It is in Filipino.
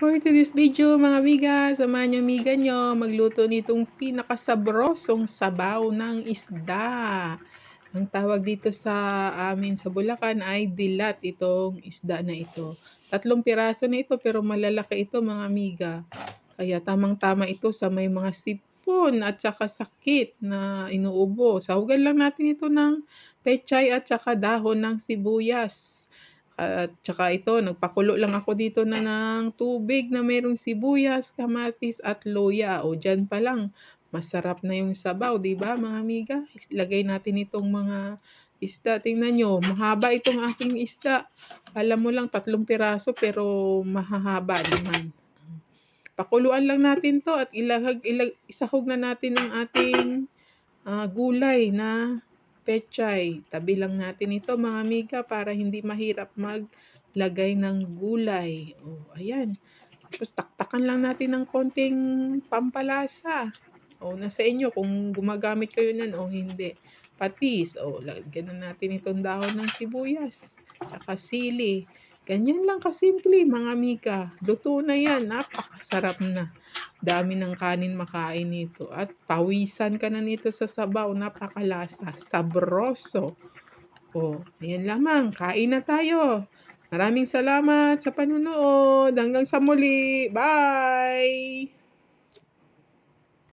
For today's video mga amiga, samahan niyo amiga niyo magluto nitong pinakasabrosong sabaw ng isda. Ang tawag dito sa amin sa Bulacan ay dilat itong isda na ito. 3 piraso na ito pero malalaki ito mga amiga. Kaya tamang-tama ito sa may mga sipon at saka sakit na inuubo. Sahugan lang natin ito ng pechay at saka dahon ng sibuyas. At tsaka ito, nagpakulo lang ako dito na ng tubig na merong sibuyas, kamatis at luya. O diyan pa lang, masarap na yung sabaw, 'di ba mga amiga? Ilagay natin itong mga isda. Tingnan niyo, mahaba itong aking isda. Alam mo lang 3 piraso pero mahahaba naman. Pakuluan lang natin 'to at isahog na natin ang ating gulay na pechay. Tabi lang natin ito mga amiga para hindi mahirap maglagay ng gulay. O, ayan. Tapos taktakan lang natin ng konting pampalasa. O, nasa inyo kung gumagamit kayo nan o hindi. Patis. O, lagyan na natin itong dahon ng sibuyas. Tsaka sili. Ganyan lang kasimple mga amiga. Luto na yan. Napakasarap na. Dami ng kanin makain nito at pawisan ka na nito sa sabaw, napakalasa, sabroso. Oh, ayan lamang, kain na tayo. Maraming salamat sa panunood. Hanggang sa muli. Bye!